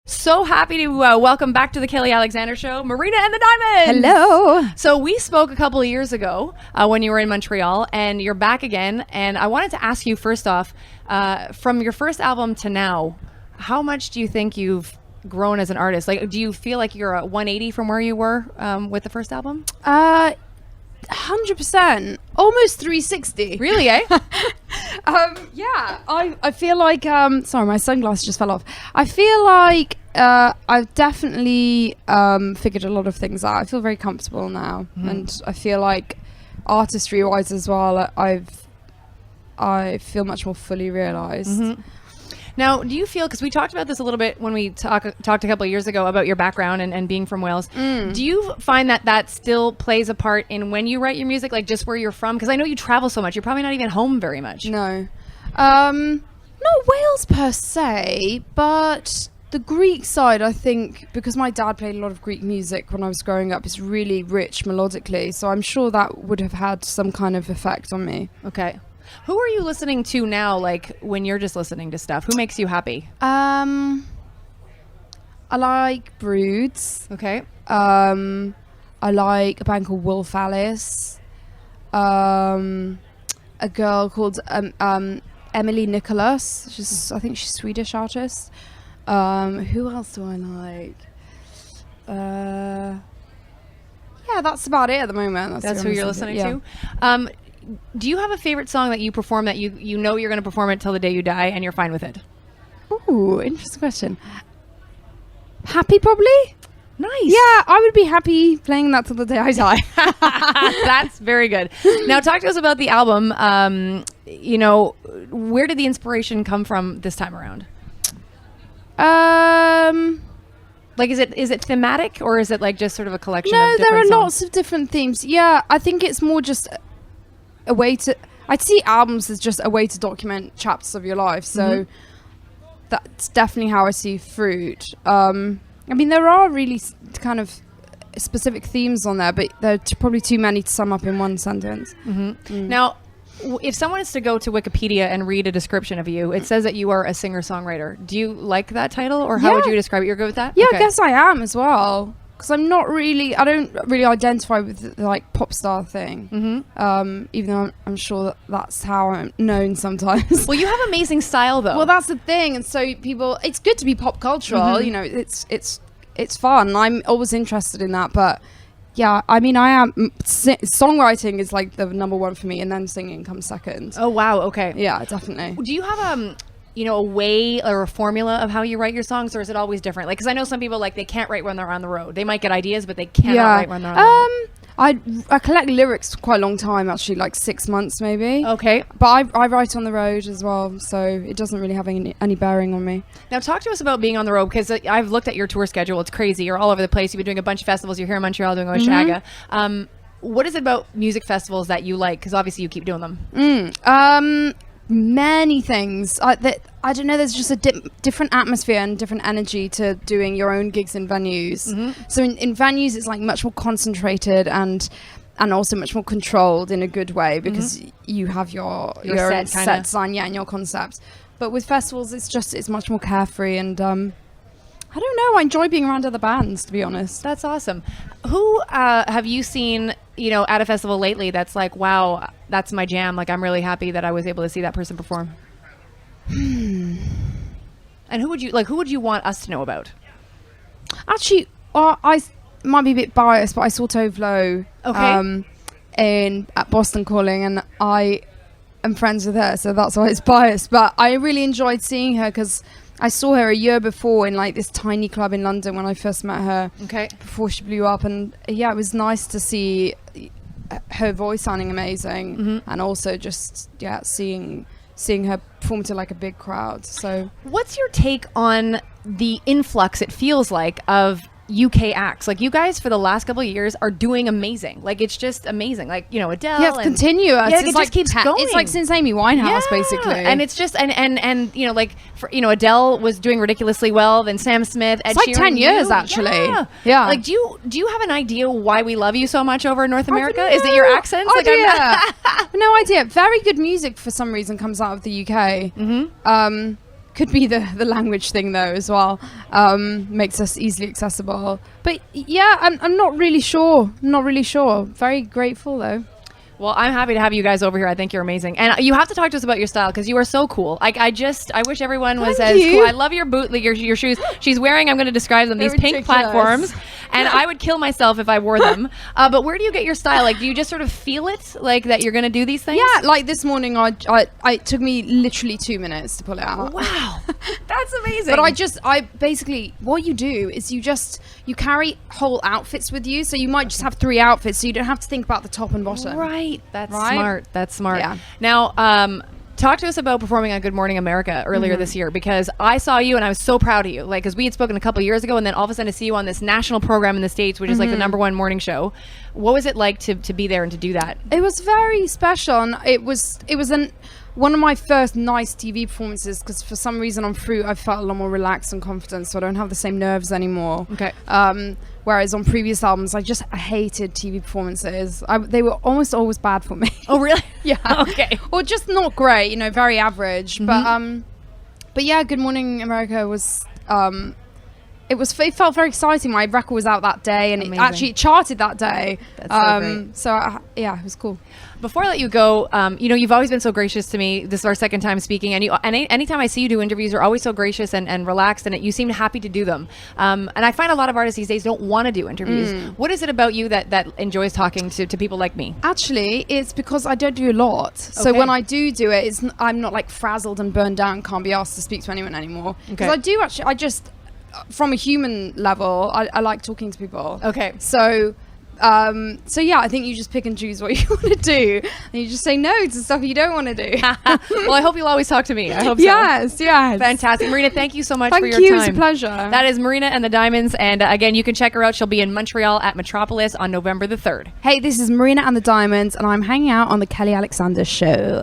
So happy to welcome back to the Kelly Alexander Show, Marina and the Diamonds. Hello. So we spoke a couple of years ago when you were in Montreal, and you're back again. And I wanted to ask you first off, from your first album to now, how much do you think you've grown as an artist? Like, do you feel like you're a 180 from where you were with the first album? 100%, almost 360. Really, eh? Yeah, I feel like sorry, my sunglasses just fell off. I feel like I've definitely figured a lot of things out. I feel very comfortable now, and I feel like artistry wise as well, I feel much more fully realized. Now, do you feel, because we talked about this a little bit when we talked a couple of years ago about your background and being from Wales, do you find that still plays a part in when you write your music, like just where you're from? Because I know you travel so much, you're probably not even home very much. No. Not Wales per se, but the Greek side, I think, because my dad played a lot of Greek music when I was growing up, it's really rich melodically, so I'm sure that would have had some kind of effect on me. Okay. Who are you listening to now, like, when you're just listening to stuff? Who makes you happy? I like Broods. Okay. I like a band called Wolf Alice. A girl called Emily Nicholas. I think she's a Swedish artist. Who else do I like? Yeah, that's about it at the moment. That's who you're listening to? Do you have a favorite song that you perform that you know you're going to perform it till the day you die and you're fine with it? Ooh, interesting question. Happy, probably? Nice. Yeah, I would be happy playing that till the day I die. That's very good. Now, talk to us about the album. Where did the inspiration come from this time around? Like, is it thematic, or is it like just sort of a collection of different there are songs? lots of different themes. Yeah, I think it's more just a way to... I'd see albums as just a way to document chapters of your life. So that's definitely how I see Fruit. I mean, there are really kind of specific themes on there, but there are probably too many to sum up in one sentence. Now, if someone is to go to Wikipedia and read a description of you, it says that you are a singer-songwriter. Do you like that title, or how would you describe it? You're good with that? Yeah, Okay. I guess I am as well. Because I don't really identify with the, like, pop star thing. Even though I'm sure that's how I'm known sometimes. Well, you have amazing style, though. Well, that's the thing. And so it's good to be pop cultural, you know, it's fun. I'm always interested in that, but yeah, I mean, songwriting is like the number one for me, and then singing comes second. Oh, wow. Okay. Yeah, definitely. Do you have a way or a formula of how you write your songs, or is it always different? Like, because I know some people, like, they can't write when they're on the road. They might get ideas, but they cannot write when they're on the road. I collect lyrics for quite a long time, actually, like 6 months maybe. Okay. But I write on the road as well, so it doesn't really have any bearing on me. Now, talk to us about being on the road, because I've looked at your tour schedule. It's crazy. You're all over the place. You've been doing a bunch of festivals. You're here in Montreal doing Oshaga. What is it about music festivals that you like? Because obviously you keep doing them. Many things. I don't know, there's just a different atmosphere and different energy to doing your own gigs in venues. So in venues it's like much more concentrated and also much more controlled in a good way, because you have your set design, and your concept. But with festivals it's much more carefree, and I don't know, I enjoy being around other bands, to be honest. That's awesome. Who have you seen, at a festival lately that's like, wow, that's my jam. Like, I'm really happy that I was able to see that person perform. And who would you want us to know about? Actually, I might be a bit biased, but I saw Tove Lo at Boston Calling, and I am friends with her, so that's why it's biased. But I really enjoyed seeing her, because I saw her a year before in like this tiny club in London when I first met her. Okay. Before she blew up, and yeah, it was nice to see her voice sounding amazing, and also just seeing her perform to like a big crowd. So, what's your take on the influx, it feels like, of UK acts? Like, you guys for the last couple of years are doing amazing. Like, it's just amazing. Like, Adele. Yeah, it's continuous. Yeah, it just keeps going. It's like since Amy Winehouse, basically. And it's just and Adele was doing ridiculously well. Then Sam Smith. It's like 10 years actually. Yeah. Like, do you have an idea why we love you so much over in North America? Is it your accents? No idea. Very good music for some reason comes out of the UK. Could be the language thing though as well. Makes us easily accessible. But yeah, I'm not really sure. Not really sure. Very grateful though. Well, I'm happy to have you guys over here. I think you're amazing. And you have to talk to us about your style because you are so cool. Like, I wish everyone was Thank as you. cool. I love your boot, like your shoes. She's wearing, I'm going to describe them, They're these pink ridiculous. platforms. And I would kill myself if I wore them. But where do you get your style? Like, do you just sort of feel it, like that you're going to do these things? Yeah, like this morning, it took me literally 2 minutes to pull it out. Wow. That's amazing. But I basically, what you do is you carry whole outfits with you. So you might just have 3 outfits, so you don't have to think about the top and bottom. Right. That's Right? smart. That's smart. Yeah. Now, talk to us about performing on Good Morning America earlier this year, because I saw you and I was so proud of you. Like, because we had spoken a couple of years ago, and then all of a sudden to see you on this national program in the States, which is like the #1 morning show. What was it like to be there and to do that? It was very special, and it was one of my first nice TV performances, because for some reason on Fruit I felt a lot more relaxed and confident, so I don't have the same nerves anymore. Okay. Whereas on previous albums I hated TV performances. They were almost always bad for me. Oh, really? Yeah. Okay. Or just not great, very average. But yeah, Good Morning America was it felt very exciting. My record was out that day, and Amazing. it actually charted that day. That's so great. So yeah, it was cool. Before I let you go, you've always been so gracious to me. This is our second time speaking, and anytime I see you do interviews, you're always so gracious and relaxed, and you seem happy to do them. And I find a lot of artists these days don't want to do interviews. What is it about you that enjoys talking to people like me? Actually, it's because I don't do a lot. So Okay. when I do it, I'm not like frazzled and burned down, can't be asked to speak to anyone anymore. Because Okay. I do actually, from a human level, I like talking to people. Okay. So yeah, I think you just pick and choose what you want to do, and you just say no to stuff you don't want to do. Well, I hope you'll always talk to me. I hope so. Yes. Fantastic. Marina, thank you so much Thank for your you. time. It's a pleasure. That is Marina and the Diamonds. And again, you can check her out. She'll be in Montreal at Metropolis on November the 3rd. Hey, this is Marina and the Diamonds, and I'm hanging out on the Kelly Alexander Show.